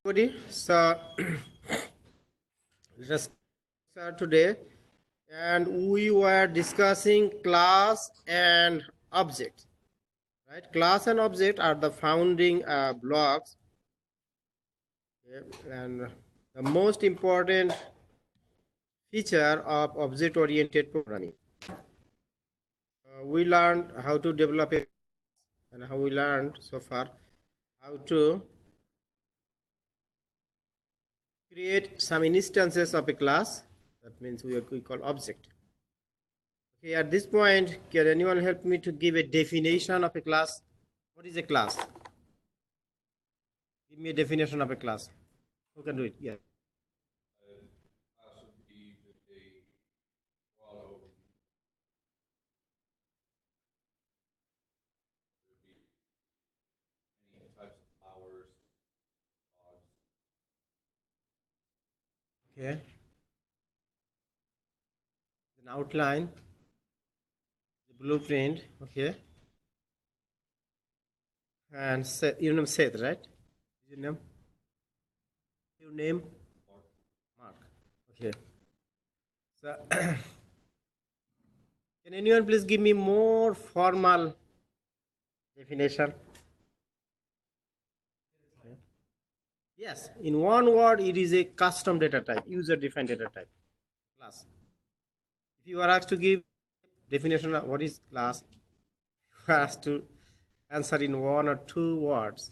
Everybody, so let us start today, and we were discussing class and object. Right, class and object are the founding blocks, okay, and the most important feature of object-oriented programming. We learned how to develop it, and how we learned so far how to create some instances of a class. That means we call object. Okay, at this point, can anyone help me to give a definition of a class? What is a class? Give me a definition of a class. Who can do it? Yeah. Okay. An outline, the blueprint. Okay. And Seth, your name Seth, right? Your name? Your name? Mark. Okay. So, can anyone please give me more formal definition? Okay. Yes. In one word, it is a custom data type, user-defined data type, class. If you are asked to give definition of what is class, you are asked to answer in one or two words.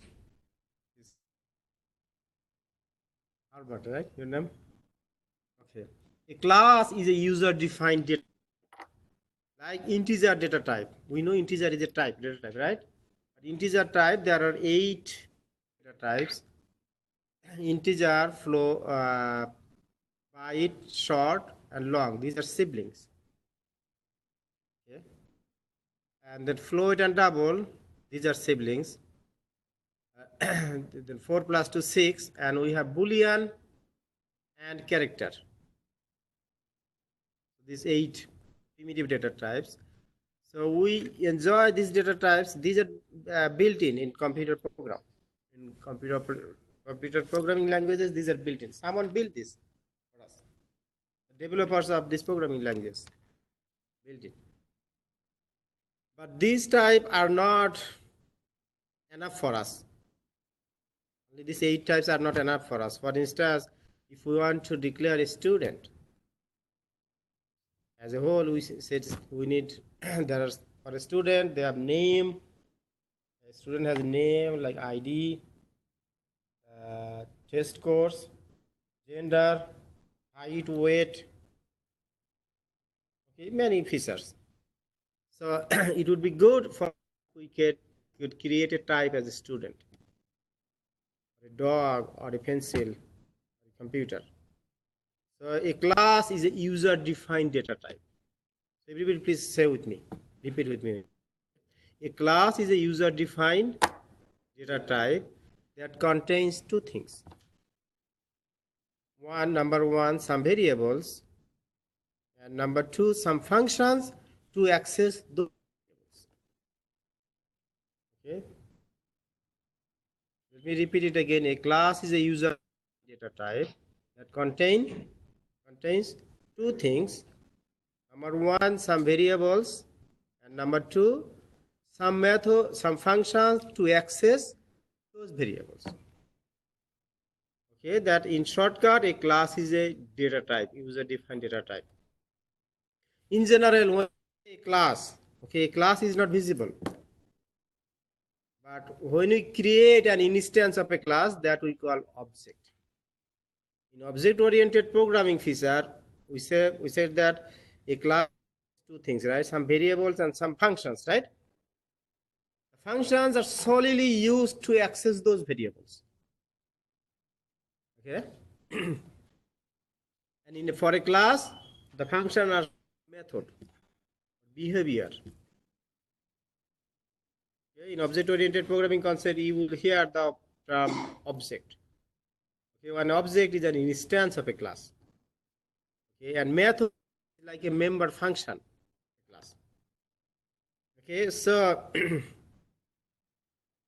Albert, right? Your name? Okay. A class is a user-defined data, like integer data type. We know integer is a data type, right? But integer type, there are 8 data types. Integer, float, byte, short, and long. These are siblings. Okay. And then float and double, these are siblings. Then 4 plus 2, 6, and we have Boolean and character. These 8 primitive data types. So we enjoy these data types. These are built in computer program. In computer programming languages, these are built in. Someone built this for us. The developers of this programming languages built it. But these types are not enough for us. Only these 8 types are not enough for us. For instance, if we want to declare a student, as a whole, we said we need, there are, for a student, they have name, a student has a name like ID, test course, gender, height, weight, okay, many features. So it would be good for we could create a type as a student, a dog, or a pencil, or a computer. So a class is a user-defined data type. So everybody please say with me, repeat with me. A class is a user-defined data type that contains 2 things. Number one, some variables, and number 2, some functions to access those variables. Okay. Let me repeat it again. A class is a user data type that contains 2 things. Number 1, some variables, and number 2, some method, some functions to access those variables. Okay, that in shortcut, a class is a data type, user-defined data type. In general, when a class, okay, a class is not visible. But when we create an instance of a class, that we call object. In object-oriented programming feature, we said that a class has 2 things, right? Some variables and some functions, right? The functions are solely used to access those variables. Okay. And for a class, the function are method, behavior. Okay. In object-oriented programming concept, you will hear the term object. Okay, an object is an instance of a class. Okay, and method is like a member function of a class. Okay, so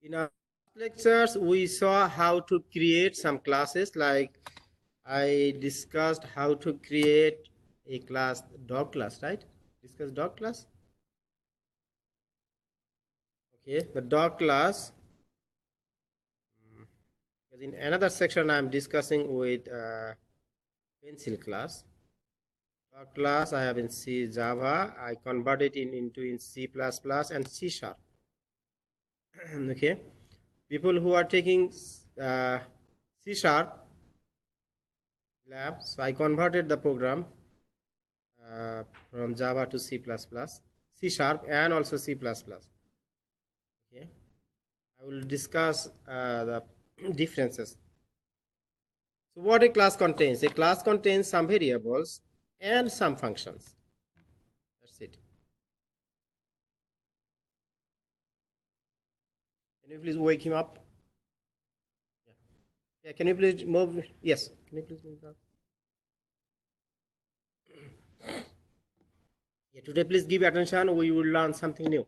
in our lectures we saw how to create some classes, like I discussed how to create a class, dog class, right? Discuss dog class. Okay, the dog class. In another section I'm discussing with pencil class. Dog class I have in C Java. I converted it into in C++ and C Sharp. Okay, people who are taking C Sharp lab, so I converted the program from Java to C++, C Sharp, and also C++. Okay, I will discuss the differences. So what a class contains? A class contains some variables and some functions. That's it. Can you please wake him up? Yeah, can you please move? Yes, can you please move up? Yeah, today please give attention. We will learn something new.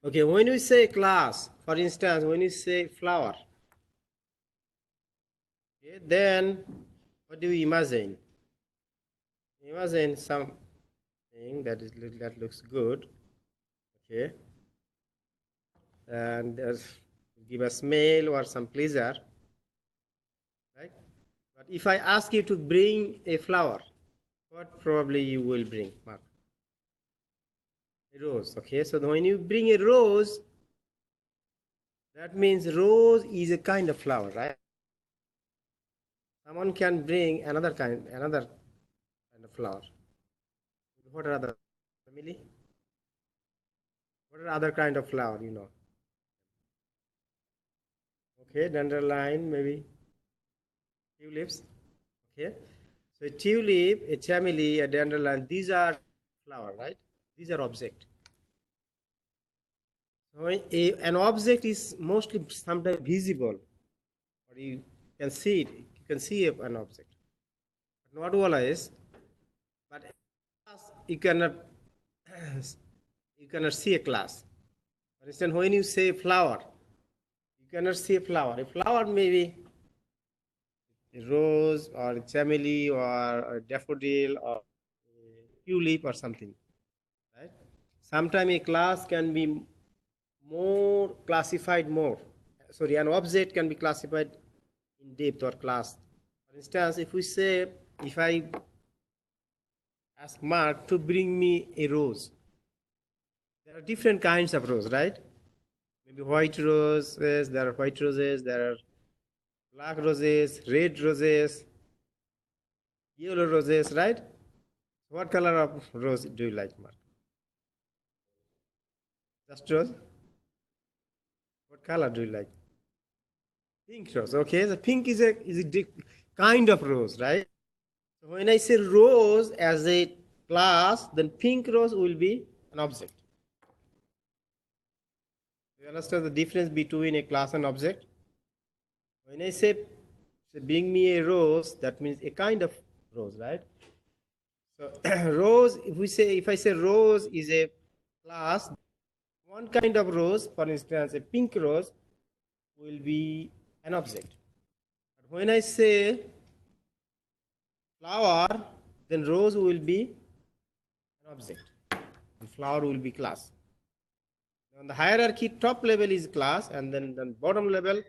Okay, when we say class, for instance, when you say flower, okay, then what do you imagine? Imagine something that looks good, okay, and give a smell or some pleasure, right? But if I ask you to bring a flower, what probably you will bring, Mark? A rose, okay? So when you bring a rose, that means rose is a kind of flower, right? Someone can bring another kind of flower. What are other family? What are other kind of flower, you know? Okay, dandelion, maybe tulips. Okay, so a tulip, a chameli, a dandelion, these are flower, right? These are object. So an object is mostly sometimes visible, or you can see it. You can see an object, but not always. But you cannot see a class. For instance, when you say flower, you cannot see a flower. A flower may be a rose or a chameli or a daffodil or a tulip or something, right? Sometimes a class can be more classified more. Sorry, an object can be classified in depth or class. For instance, if we say, if I ask Mark to bring me a rose, there are different kinds of rose, right? Maybe white roses, there are white roses, there are black roses, red roses, yellow roses, right? What color of rose do you like, Mark? Just rose? What color do you like? Pink rose. Okay, the pink is a kind of rose, right? So when I say rose as a class, then pink rose will be an object. You understand the difference between a class and object? When I say bring me a rose, that means a kind of rose, right? So rose, if I say rose is a class, one kind of rose, for instance, a pink rose, will be an object. But when I say flower, then rose will be an object, and flower will be class. On the hierarchy, top level is class, and then the bottom level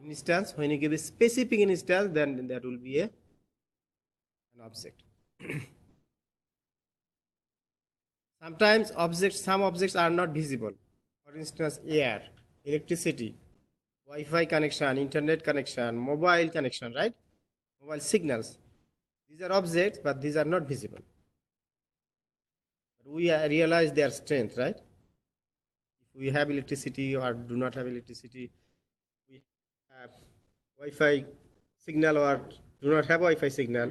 instance. When you give a specific instance, then that will be an object. Sometimes some objects are not visible. For instance, air, electricity, Wi-Fi connection, internet connection, mobile connection, right? Mobile signals. These are objects, but these are not visible. But we realize their strength, right? If we have electricity or do not have electricity, we have Wi-Fi signal or do not have Wi-Fi signal,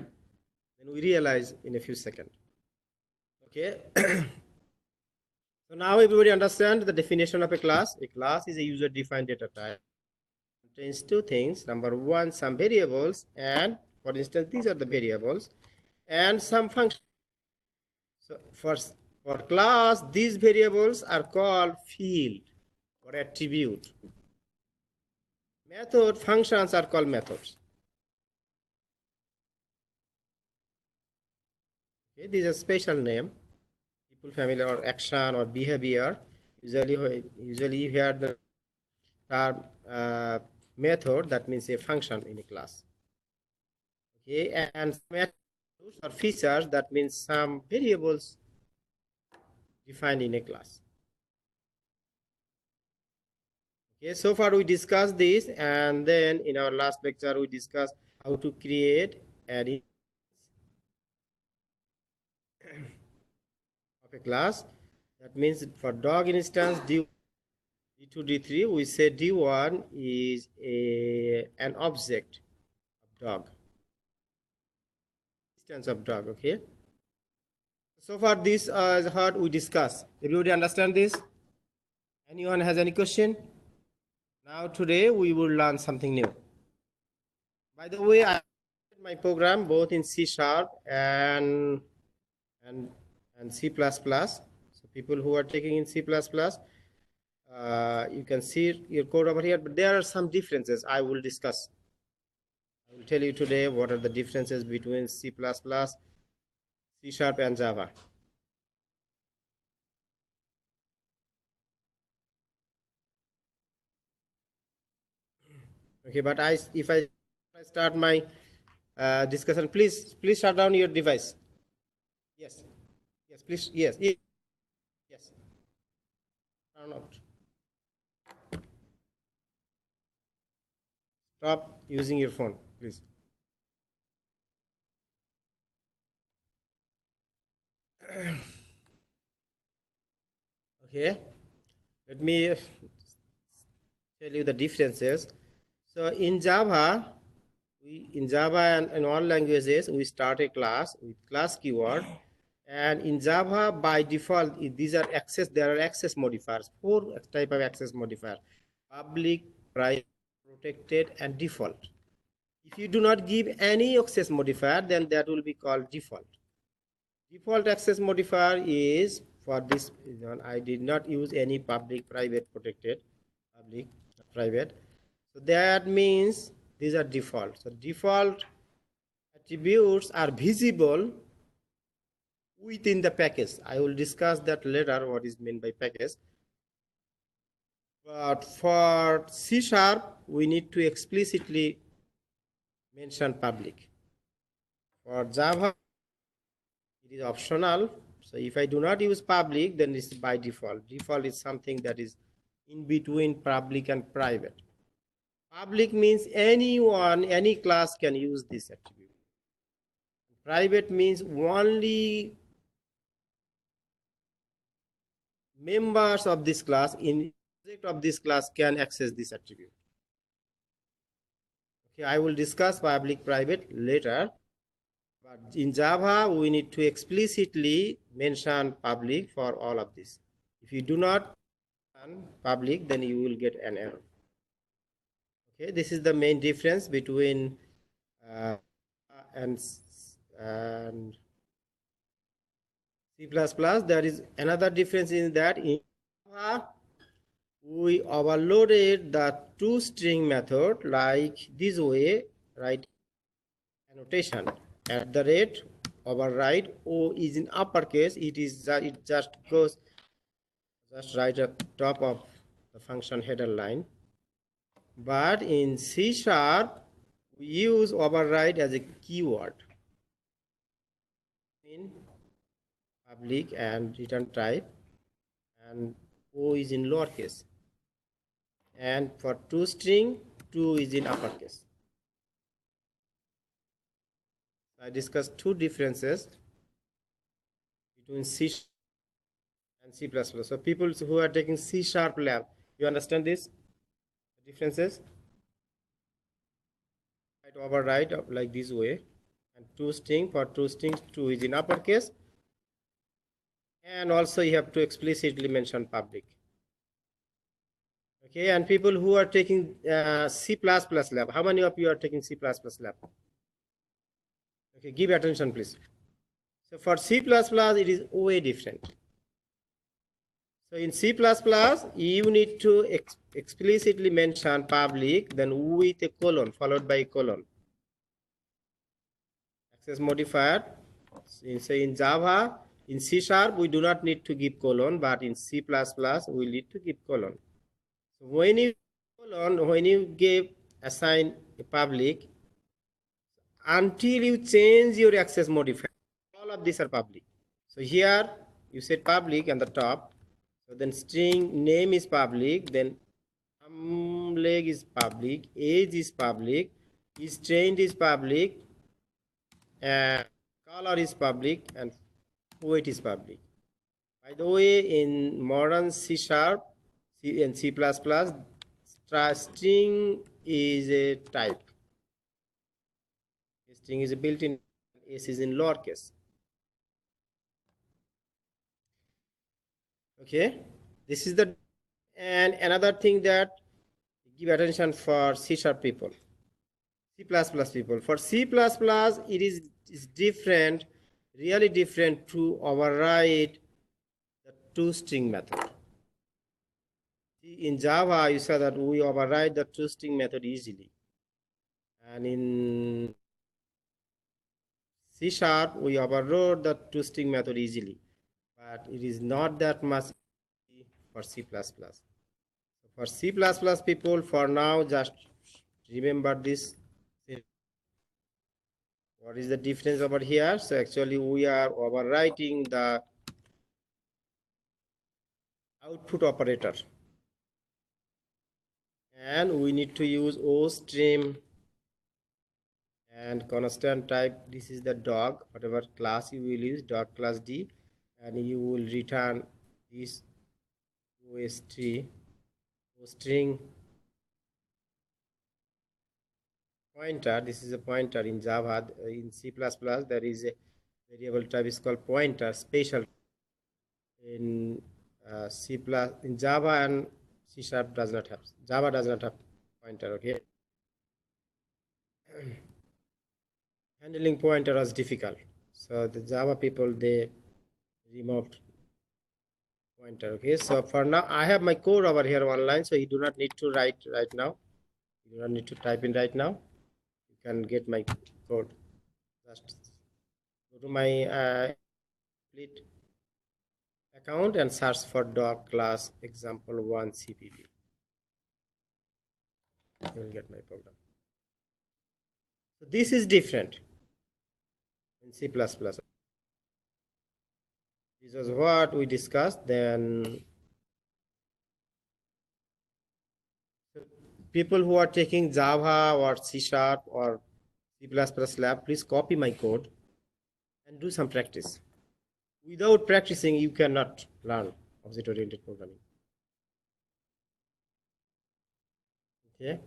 then we realize in a few seconds. Okay. So now everybody understand the definition of a class. A class is a user-defined data type. It contains two things. Number one, some variables, and for instance, these are the variables, and some functions. So for class, these variables are called field or attribute. Method functions are called methods. Okay, these are special name. People familiar or action or behavior. Usually you hear the term method, that means a function in a class. Okay, and methods or features, that means some variables defined in a class. Okay, so far we discussed this, and then in our last lecture we discussed how to create an of a class. That means for dog instance, D2, D3, we say D1 is an object of dog. Instance of dog, okay? So far this is what we discussed. Everybody understand this? Anyone has any question? Now today we will learn something new. By the way, I my program both in C# and C++. So people who are taking in C++, you can see your code over here, but there are some differences I will discuss. I will tell you today what are the differences between C++, C# and Java. Okay, but if I start my discussion, please shut down your device. Yes, please, yes. Turn out. Stop using your phone, please. Okay, let me tell you the differences. So in Java, and in all languages, we start a class with class keyword. And in Java, by default, there are access modifiers, 4 type of access modifier: public, private, protected, and default. If you do not give any access modifier, then that will be called default. Default access modifier is for this one. I did not use any public, private, protected, public, private. So that means these are default. So default attributes are visible within the package. I will discuss that later, what is meant by package. But for C#, we need to explicitly mention public. For Java, it is optional. So if I do not use public, then it's by default. Default is something that is in between public and private. Public means anyone, any class can use this attribute. Private means only members of this class, in object of this class, can access this attribute. Okay, I will discuss public, private later. But in Java, we need to explicitly mention public for all of this. If you do not mention public, then you will get an error. Okay, this is the main difference between and C++. There is another difference in that in Java, we overloaded the toString method like this way, right? Annotation at the rate override O is in uppercase. It just goes right at top of the function header line. But in C#, we use override as a keyword in public and return type, and O is in lowercase. And for toString, 2 is in uppercase. I discussed 2 differences between C and C++. So people who are taking C# lab, you understand this? The differences? Override like this way, and toString, for toString, 2 is in uppercase, and also you have to explicitly mention public. Okay, and people who are taking C++ lab, how many of you are taking C++ lab? Okay, give attention please. So for C++, it is way different. So in C++, you need to explicitly mention public, then with a colon, followed by a colon. Access modifier. So in Java, in C#, we do not need to give colon, but in C++, we need to give colon. So when you give assign a public, until you change your access modifier, all of these are public. So here you set public on the top. So then string name is public, then leg is public, age is public, is trained is public, and color is public, and weight is public. By the way, in modern C# and C++, string is a type. String is a built-in, S is in lowercase. Okay, this is the, and another thing that give attention for C# people, C++ people. For C++, it is different, really different to override the toString method. In Java, you saw that we override the toString method easily. And in C#, we overrode the toString method easily. But it is not that much for C++. So for C++ people, for now, just remember this. What is the difference over here? So actually, we are overwriting the output operator. And we need to use OStream and constant type. This is the dog, whatever class you will use, dog class D, and you will return this string pointer. This is a pointer in Java. In C++, there is a variable type is called pointer, special. In in Java and C# does not have. Java does not have pointer. Okay. Handling pointer was difficult, so the Java people, they removed pointer. Okay, so for now I have my code over here online, so you do not need to write right now. You do not need to type in right now. You can get my code. Just go to my split account and search for dog class example1 CPP. You will get my program. So this is different in C++. This is what we discussed. Then people who are taking Java or C# or C++ lab, please copy my code and do some practice. Without practicing, you cannot learn object-oriented programming. Okay,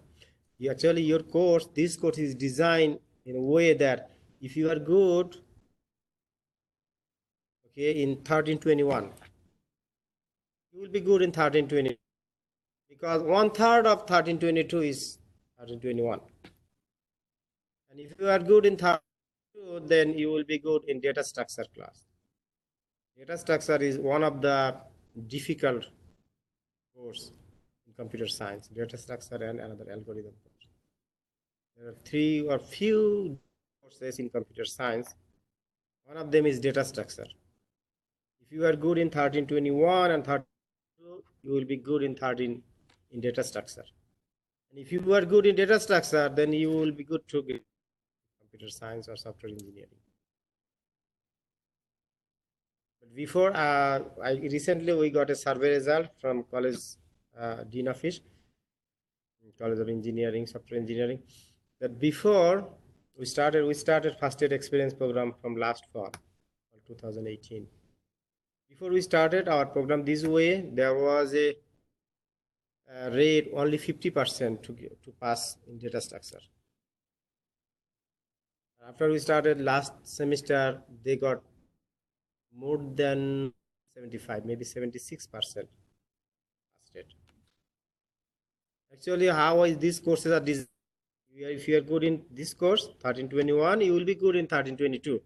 actually your course, this course is designed in a way that if you are good, okay, in 1321, you will be good in 1320, because 1/3 of 1322 is 1321. And if you are good in 1322, then you will be good in data structure class. Data structure is one of the difficult course in computer science, data structure and another algorithm course. There are 3 or few courses in computer science. One of them is data structure. If you are good in 1321 and 1322, you will be good in data structure. And if you are good in data structure, then you will be good to get computer science or software engineering. But before, recently we got a survey result from college Dean Office, College of Engineering, Software Engineering, that before we started first aid experience program from last fall, 2018. Before we started our program this way, there was a rate only 50% to pass in data structure. After we started last semester, they got more than 75, maybe 76% pass rate. Actually, how is these courses are designed? If you are good in this course, 1321, you will be good in 1322.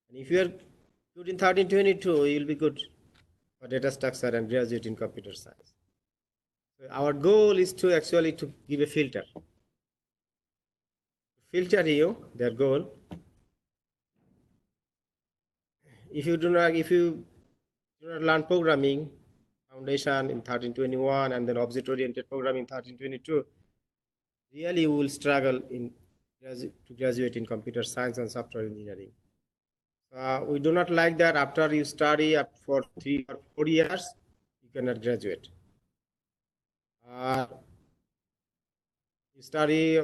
And if you are Good in 1322, you will be good for data structure and graduate in computer science. So our goal is to actually to give a filter. Filter you, their goal. If you do not learn programming foundation in 1321 and then object-oriented programming 1322, really you will struggle to graduate in computer science and software engineering. We do not like that. After you study up for 3 or 4 years, you cannot graduate. You study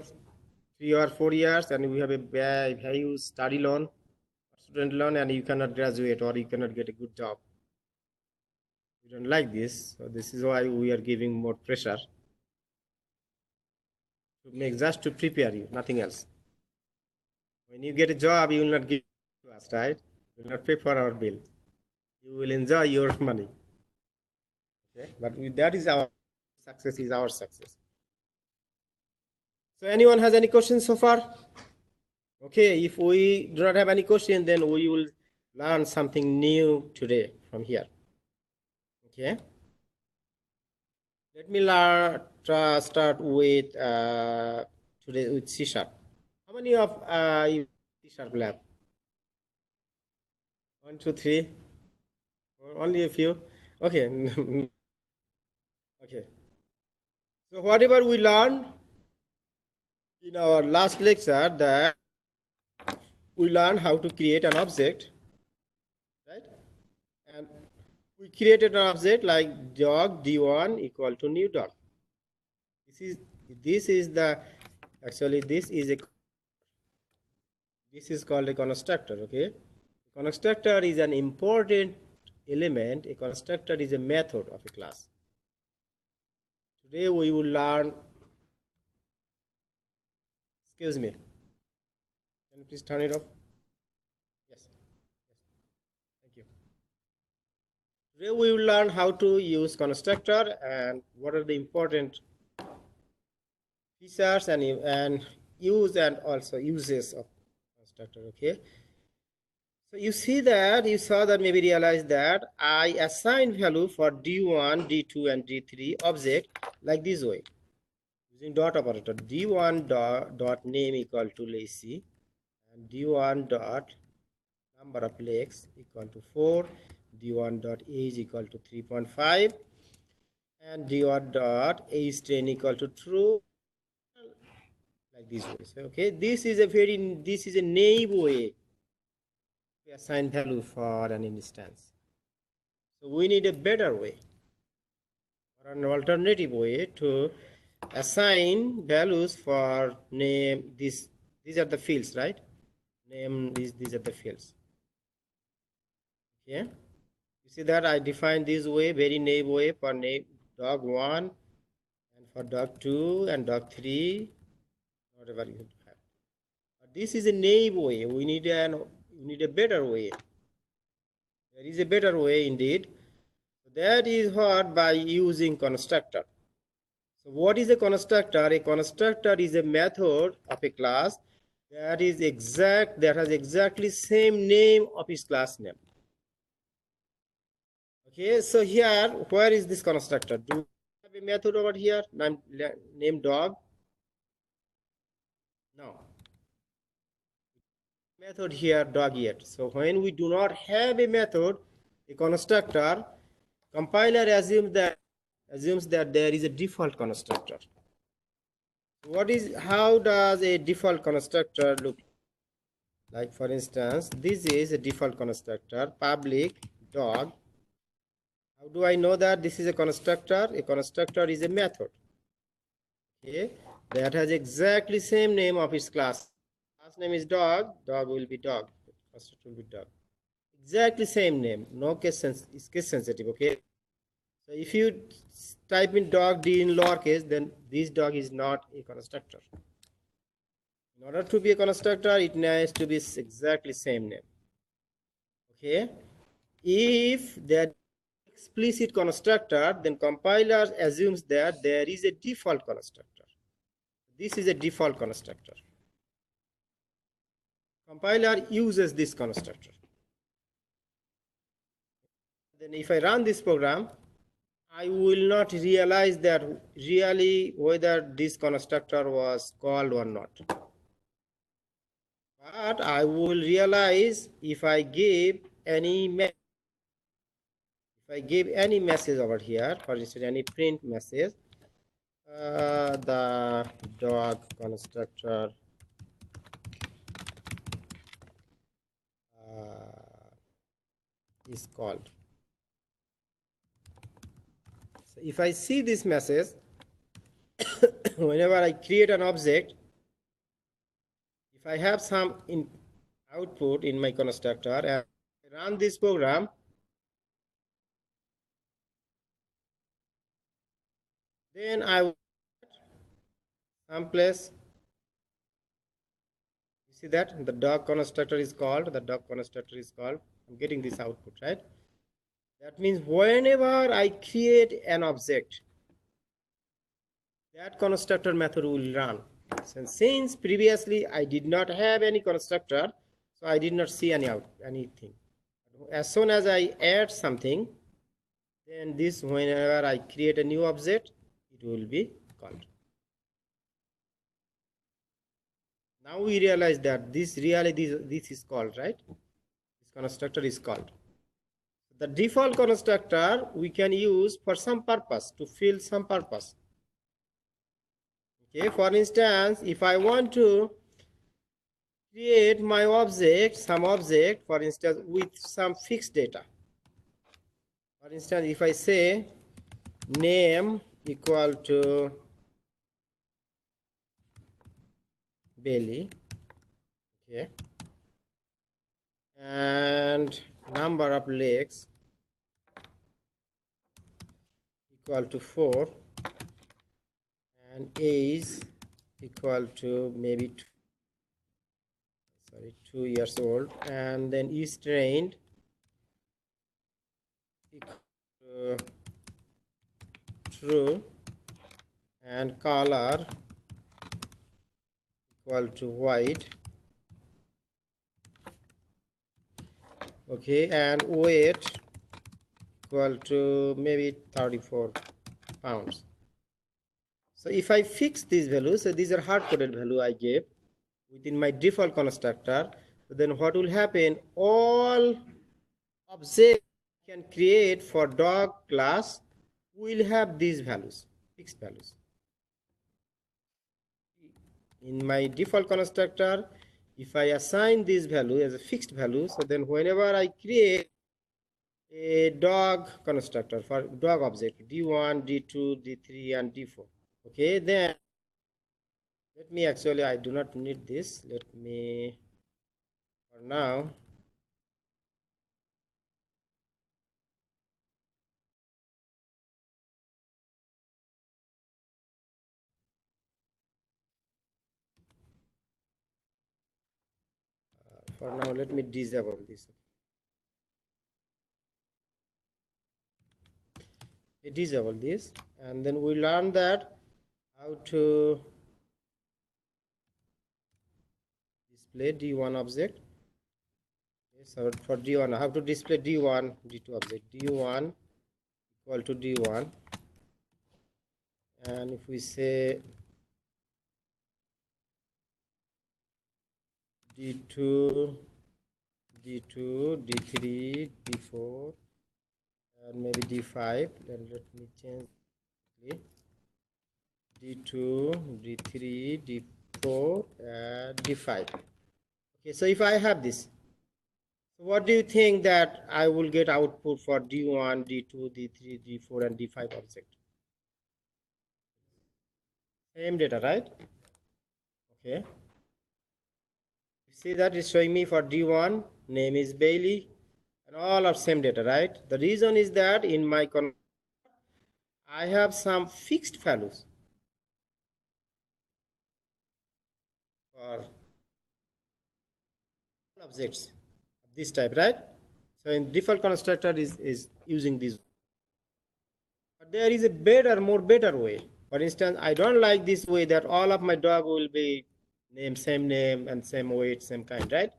3 or 4 years and we have a huge study loan, student loan, and you cannot graduate or you cannot get a good job. We don't like this, so this is why we are giving more pressure to make, just to prepare you, nothing else. When you get a job, you will not give to us, right? You will not pay for our bill. You will enjoy your money. Okay, but that is our success. Is our success. So, anyone has any questions so far? Okay, if we do not have any question, then we will learn something new today from here. Okay. Let me start with today with C#. How many of you C# lab? 1, 2, 3. Or only a few. Okay. Okay. So whatever we learned in our last lecture, that we learned how to create an object, right? And we created an object like dog d1 equal to new dog. This is called a constructor. Okay, a constructor is an important element. A constructor is a method of a class. Today we will learn. Excuse me. Can you please turn it off? Yes. Thank you. Today we will learn how to use constructor and what are the important features and use and also uses of constructor. Okay. So you saw that maybe realize that I assign value for d1, d2, and d3 object like this way. Using dot operator, d1 dot name equal to, let's see, and d1 dot number of legs equal to 4, d1 dot age equal to 3.5, and d1 dot age 10 equal to true, like this way. Okay, this is a naive way to assign value for an instance. So we need a better way or an alternative way to assign values for name. These are the fields, right? Name, these are the fields. Okay, you see that I defined this way, very naive way for name dog 1 and for dog 2 and dog 3, whatever you have. But this is a naive way. We need a better way. There is a better way indeed. That is what by using constructor. So what is a constructor? A constructor is a method of a class that has exactly same name of its class name. Okay, so here, where is this constructor? Do we have a method over here named dog? No. Method here dog yet. So when we do not have a method, a constructor, compiler assumes that there is a default constructor. How does a default constructor look like? For instance, this is a default constructor, public dog. How do I know that this is a constructor? A constructor is a method, okay, that has exactly same name of its class. Class name is dog, dog will be dog, constructor will be dog. Exactly same name, no case sensitive, okay. So if you type in dog d in lowercase, then this dog is not a constructor. In order to be a constructor, it needs to be exactly same name. Okay. If that explicit constructor, then compiler assumes that there is a default constructor. This is a default constructor. Compiler uses this constructor. Then if I run this program, I will not realize that really whether this constructor was called or not. But I will realize if I give any message over here, for instance, any print message, the dog constructor is called. So if I see this message, whenever I create an object, if I have some output in my constructor and I run this program, then I will someplace, you see that the dog constructor is called, I'm getting this output, right? That means whenever I create an object, that constructor method will run. And since previously I did not have any constructor, so I did not see anything. As soon as I add something, then this, whenever I create a new object, it will be called. Now we realize that this is called, right? This constructor is called. The default constructor we can use for some purpose, to fill some purpose. Okay, for instance, if I want to create my object, some object, for instance, with some fixed data. For instance, if I say name equal to Bailey, okay, and number of legs equal to 4, and age equal to maybe 2 years old, and then is trained equal to true, and color equal to white, okay, and weight equal to maybe 34 pounds. So if I fix these values, so these are hard-coded value I gave within my default constructor, so then what will happen, all objects I can create for dog class will have these values, fixed values. In my default constructor, if I assign this value as a fixed value, so then whenever I create a dog constructor for dog object, D1, D2, D3, and D4, okay, then let me actually, I do not need this. Let me, for now, let me disable this. Disable this, and then we learn that how to display D1 object. So for D1, how to display D1, D2 object. D1 equal to D1, and if we say D2, D2, D3, D4, and maybe D5, then let me change D2, D3, D4, and D5. Okay, so if I have this, so what do you think that I will get output for D1, D2, D3, D4, and D5 object? Same data, right? Okay. You see that it's showing me for D1, name is Bailey, and all are same data, right? The reason is that in my I have some fixed values for objects of this type, right? So in default constructor is using this. But there is a more better way. For instance, I don't like this way that all of my dog will be same name and same weight, same kind, right?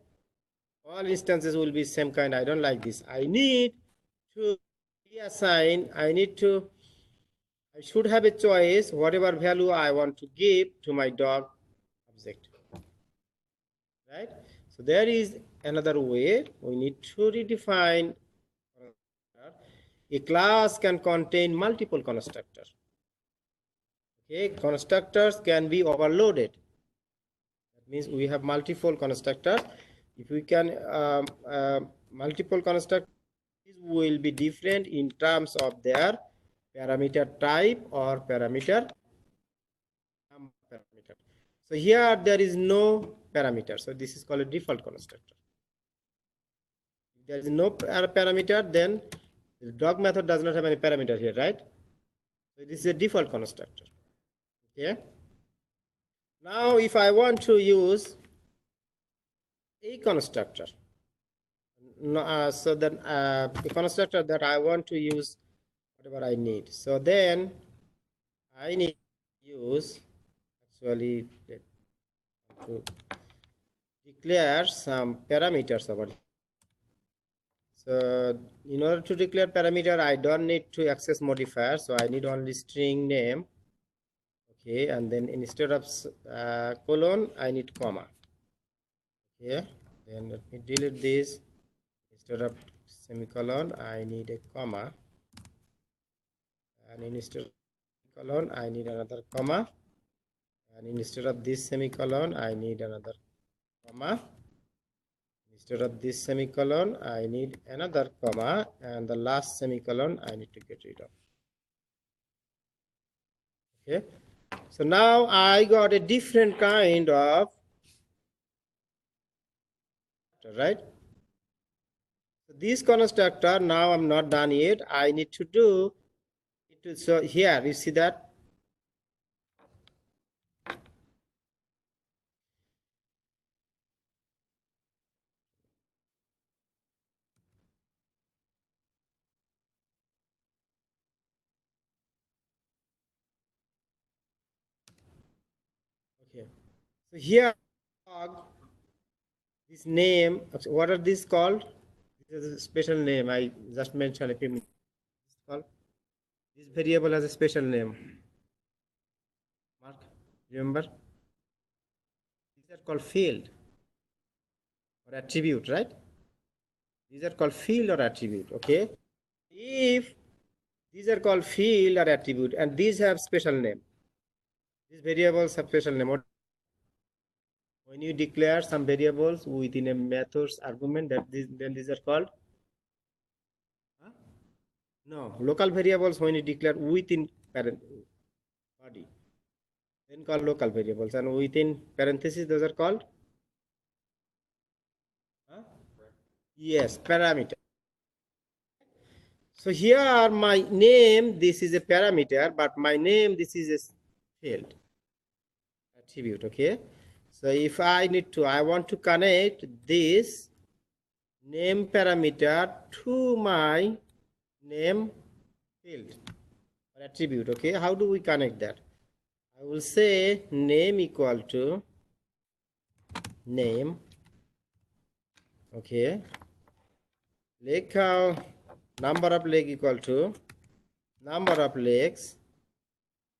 All instances will be same kind. I don't like this. I need to reassign, I should have a choice whatever value I want to give to my dog object, right? So there is another way. We need to redefine. A class can contain multiple constructors. Okay, constructors can be overloaded. That means we have multiple constructors. If we can multiple constructors will be different in terms of their parameter type or parameter. So here there is no parameter. So this is called a default constructor. If there is no parameter, then the dog method does not have any parameter here, right? So this is a default constructor. Okay. Now if I want to use a constructor, so then the constructor that I want to use whatever I need. So then I need to use actually to declare some parameters over here. So in order to declare parameter, I don't need to access modifier. So I need only string name. Okay, and then instead of colon, I need comma. Okay, then let me delete this. Instead of semicolon, I need a comma. And instead of colon, I need another comma. And instead of this semicolon, I need another comma. Instead of this semicolon, I need another comma, and the last semicolon I need to get rid of. Okay, so now I got a different kind of, right? So this constructor, now I'm not done yet. I need to do it. So here you see that. Okay, so here this name, what are these called? This is a special name. I just mentioned a few minutes. This variable has a special name. Mark, remember? These are called field or attribute, right? These are called field or attribute. Okay, if these are called field or attribute and these have special name, these variables have special name. When you declare some variables within a method's argument, then these are called no local variables. When you declare within parent body, then called local variables, and within parentheses those are called yes, parameter. So here my name, this is a parameter, but my name, this is a field attribute. Okay, so if I want to connect this name parameter to my name field or attribute. Okay, how do we connect that? I will say name equal to name. Okay, leg count, number of leg equal to number of legs,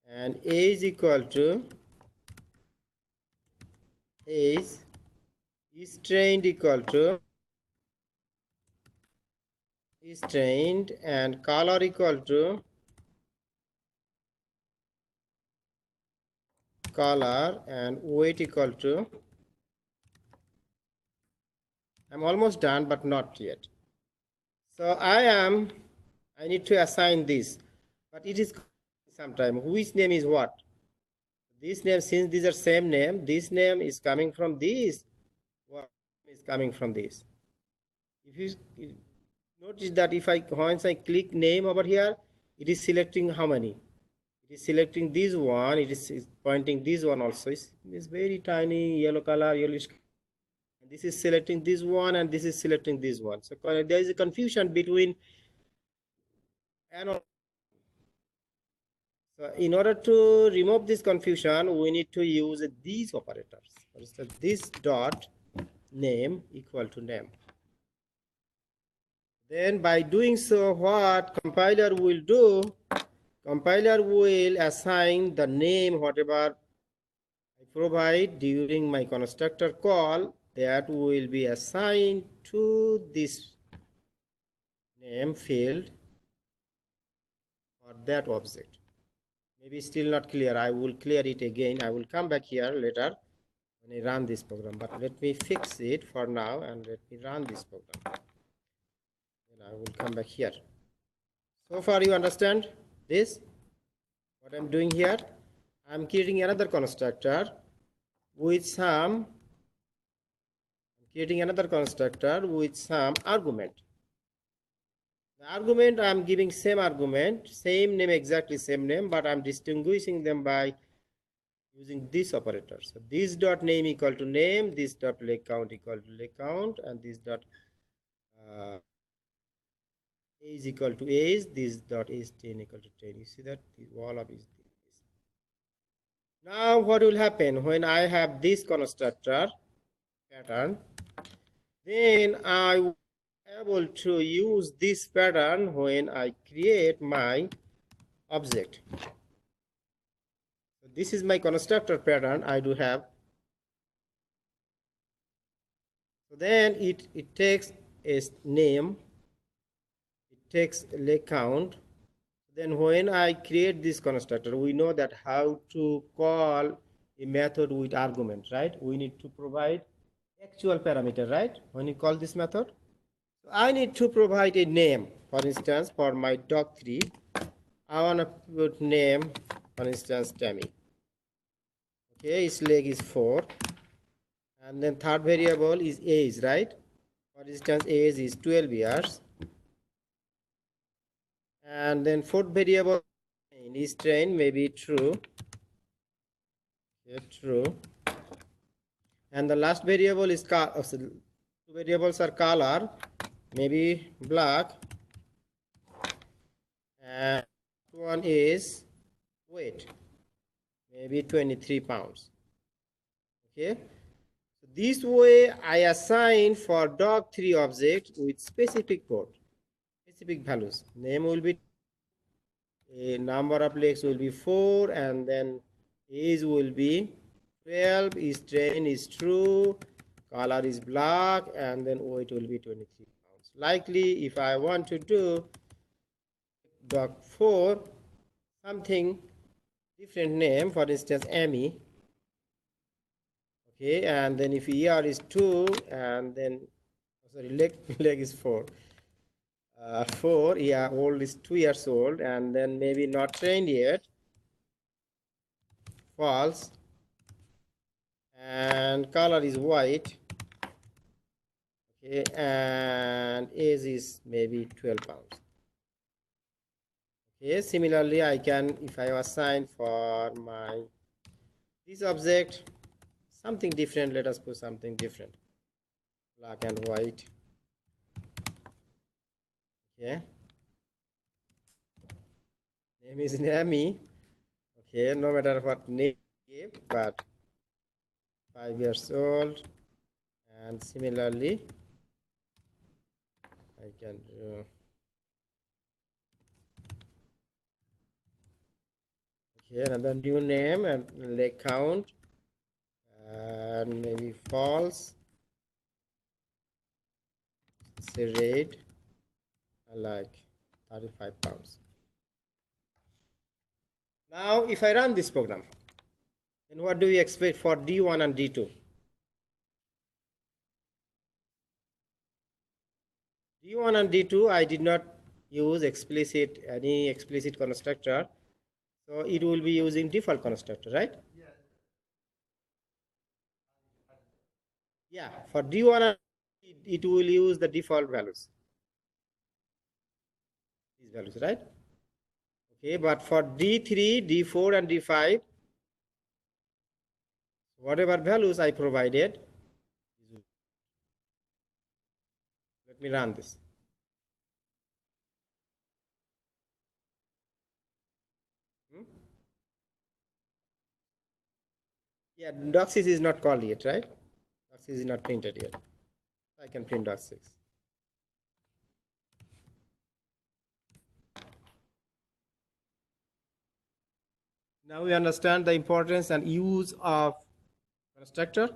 and age equal to age, is trained equal to is trained, and color equal to color, and weight equal to, I'm almost done but not yet. So I need to assign this, but it is sometime which name is what. This name, since these are same name, this name is coming from this, what is coming from this. If you notice that if once I click name over here, it is selecting how many. It is selecting this one. It is pointing this one also. It's very tiny yellow color, yellowish. And this is selecting this one, and this is selecting this one. So there is a confusion between and. So in order to remove this confusion, we need to use these operators. For instance, this dot name equal to name. Then by doing so, what compiler will do, compiler will assign the name whatever I provide during my constructor call, that will be assigned to this name field for that object. Maybe still not clear. I will clear it again. I will come back here later when I run this program. But let me fix it for now and let me run this program. Then I will come back here. So far you understand this? What I'm doing here? I'm creating another constructor with some argument. The argument I'm giving same argument, same name, exactly same name, but I'm distinguishing them by using this operator. So this dot name equal to name, this dot leg count equal to leg count, and this dot age equal to age, this dot age 10 equal to 10. You see that the wall of is this. Now what will happen when I have this constructor pattern? Then I will be able to use this pattern when I create my object. So this is my constructor pattern I do have. So then it takes a name, it takes a leg count. Then when I create this constructor, we know that how to call a method with argument, right? We need to provide actual parameter, right? When you call this method, so I need to provide a name. For instance, for my dog3, I want to put name, for instance, Tammy. Okay, its leg is 4, and then third variable is age, right? For instance, age is 12 years, and then fourth variable is train, maybe true. Okay, true. And the last variable is color. So two variables are color, maybe black, and one is weight, maybe 23 pounds. Okay, so this way I assign for dog3 object with specific code, specific values. Name will be a number of legs will be 4, and then age will be 12, is train is true, color is black, and then weight will be 23 pounds. Likely, if I want to do dog 4, something different name, for instance, Amy. Okay, and then if ER is 2, and then sorry, leg is 4. 4, yeah, old is 2 years old, and then maybe not trained yet, false, and color is white. Okay, and age is maybe 12 pounds. Okay, similarly, I can, if I assign for my this object something different, let us put something different, black and white. Okay, name is Nami. Okay, no matter what name, but 5 years old, and similarly I can do okay, another new name and leg count, and maybe false, say red, like 35 pounds. Now if I run this program, then what do we expect for D1 and D2? D1 and D2, I did not use any explicit constructor, so it will be using default constructor, right? Yeah, for D1 it will use the default values, these values, right? Okay, but for D3, D4 and D5, whatever values I provided, let me run this. Yeah, doc6 is not called yet, right? Doc6 is not printed yet. I can print doc6. Now we understand the importance and use of constructor.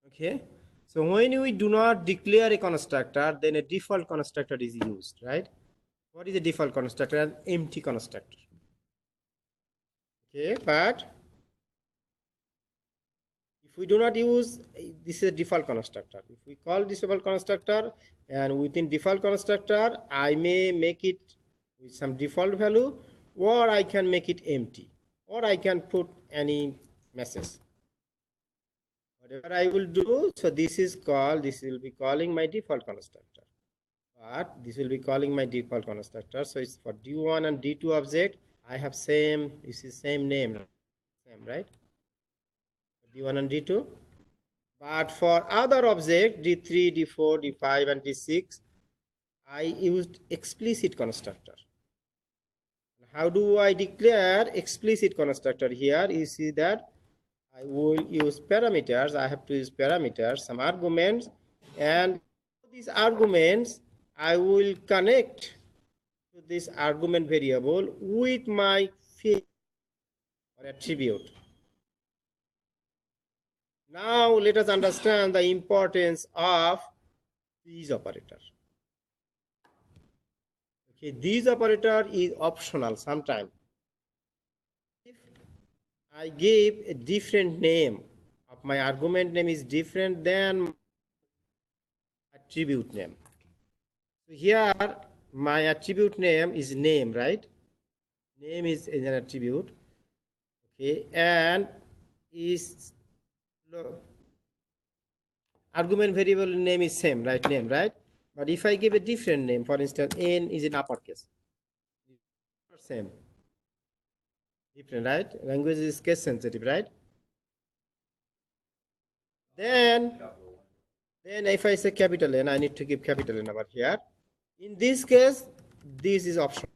Okay. So when we do not declare a constructor, then a default constructor is used, right? What is a default constructor? An empty constructor. Okay, but if we do not use, this is a default constructor. If we call this default constructor, and within default constructor, I may make it with some default value, or I can make it empty, or I can put any message. Whatever I will do, so this will be calling my default constructor. But this will be calling my default constructor. So it's for D1 and D2 object. I have this is same name, same, right? D1 and D2. But for other object, D3, D4, D5, and D6, I used explicit constructor. How do I declare explicit constructor? Here you see that I will use parameters. I have to use parameters, some arguments, and these arguments I will connect to this argument variable with my field or attribute. Now let us understand the importance of these operators. Okay, these operator is optional sometimes. If I give a different name of my argument name is different than attribute name. So here my attribute name is name, right? Name is an attribute. Okay, and is argument variable name is same, right? Name, right? But if I give a different name, for instance, n is in uppercase, same, different, right? Language is case sensitive, right? Then if I say capital N, I need to give capital N over here. In this case, this is optional.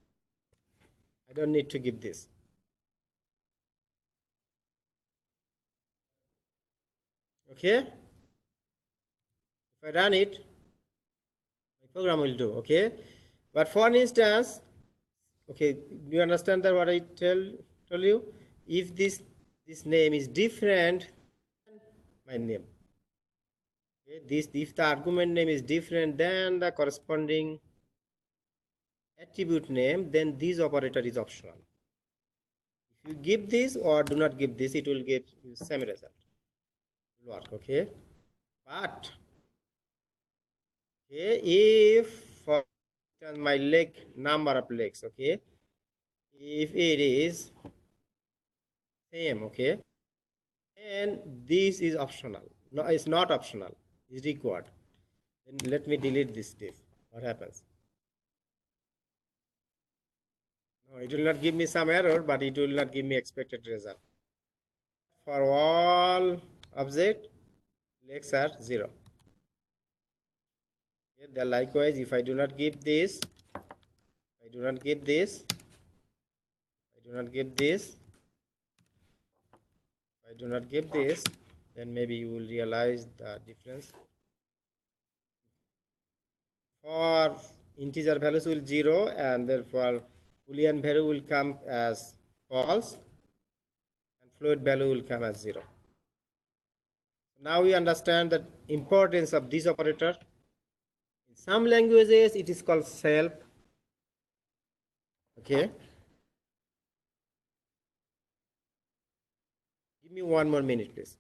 I don't need to give this. Okay? If I run it, my program will do, okay? But for instance, okay, do you understand that what I told you? If this name is different than my name, okay, if the argument name is different than the corresponding attribute name, then this operator is optional. If you give this or do not give this, it will give you same result. It will work, okay? But okay, if for my leg number of legs, okay, if it is same, okay, and this is optional. No, it's not optional. It's required. Then let me delete this div. What happens? No, it will not give me some error, but it will not give me expected result. For all object, legs are 0. Okay, then likewise, if I do not give this, I do not give this, I do not give this, I do not give this, then maybe you will realize the difference. For integer values will 0, and therefore Boolean value will come as false, and float value will come as 0. Now we understand the importance of this operator. In some languages, it is called self. Okay. Give me one more minute, please.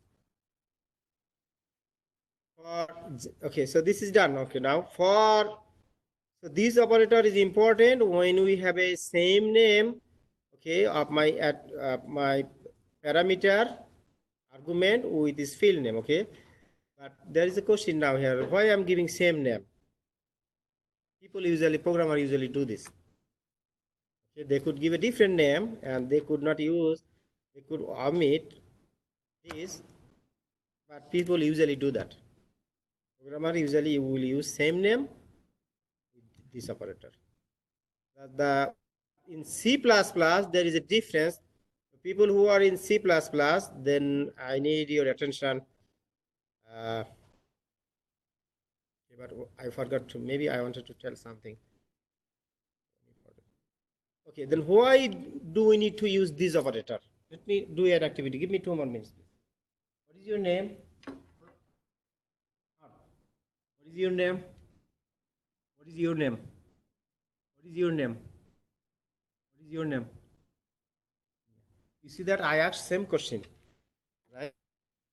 Okay, so this is done. Okay, now so this operator is important when we have a same name, okay, of my parameter argument with this field name, okay. But there is a question now here: why I'm giving same name? Programmers usually do this. Okay, they could give a different name and they could not use, they could omit this, but people usually do that. Programmer usually will use same name with this operator. In C++, there is a difference. People who are in C++, then I need your attention. But I forgot to, maybe I wanted to tell something. Okay, then why do we need to use this operator? Let me do an activity. Give me 2 more minutes. What is your name? What is your name? What is your name? What is your name? What is your name? You see that I asked same question, right?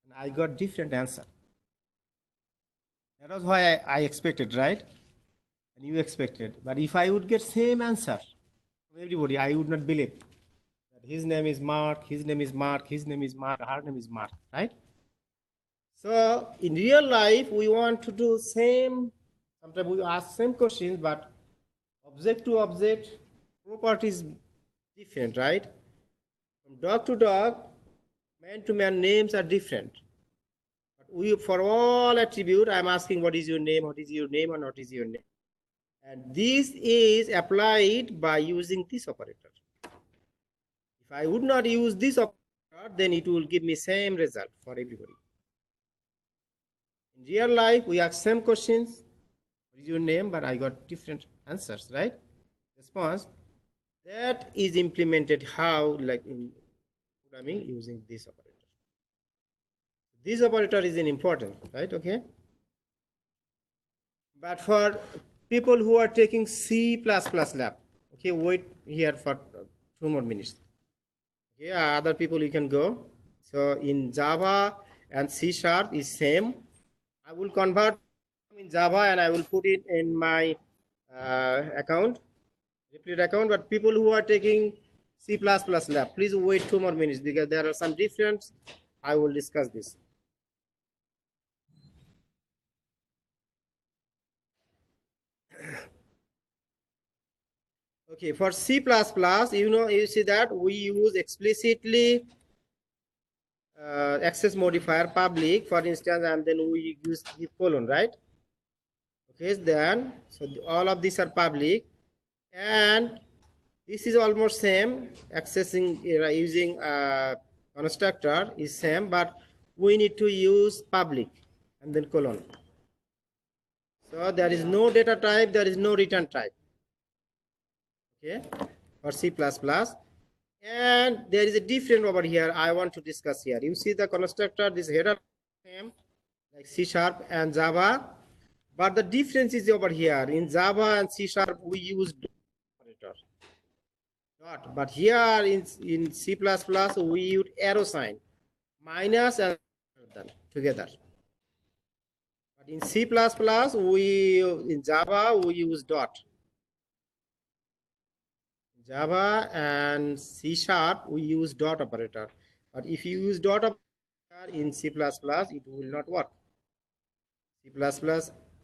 And I got different answer. That was why I expected, right? And you expected. But if I would get same answer from everybody, I would not believe that his name is Mark, his name is Mark, his name is Mark, her name is Mark, right? So in real life, we want to do same. Sometimes we ask same questions, but object to object properties different, right? From dog to dog, man to man names are different. But we, for all attribute, I'm asking what is your name, what is your name, and what is your name. And this is applied by using this operator. If I would not use this operator, then it will give me same result for everybody. In real life, we ask same questions. What is your name? But I got different answers, right? Response. That is implemented how, like in programming, using this operator. This operator is an important, right? Okay. But for people who are taking C++ lab, okay, wait here for 2 more minutes. Okay, other people you can go. So in Java and C# is same. I will convert in Java and I will put it in my account, replete account. But people who are taking C++ lab, please wait 2 more minutes because there are some difference. I will discuss this. Okay, for C++, you see that we use explicitly access modifier public, for instance, and then we use the colon, right? Okay, then so all of these are public, and this is almost same. Accessing using constructor is same, but we need to use public and then colon. So there is no data type, there is no return type. Okay, for C++. And there is a different over here I want to discuss here. You see the constructor, this header same like C# and Java, but the difference is over here. In Java and C# we use operator dot, but here in C++ we use arrow sign, minus and together. But in C++ in Java we use dot. Java and C# we use dot operator, but if you use dot operator in C++, it will not work. C++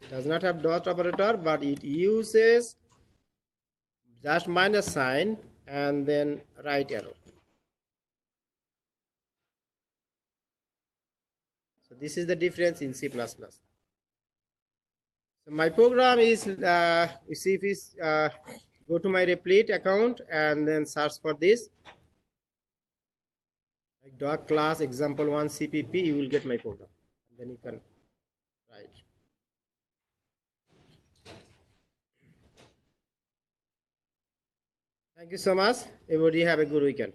does not have dot operator, but it uses just minus sign and then right arrow. So this is the difference in C++. So my program is, you see, if it's go to my replete account and then search for this, like dot class example1 CPP, you will get my program. And then you can write. Thank you so much. Everybody have a good weekend.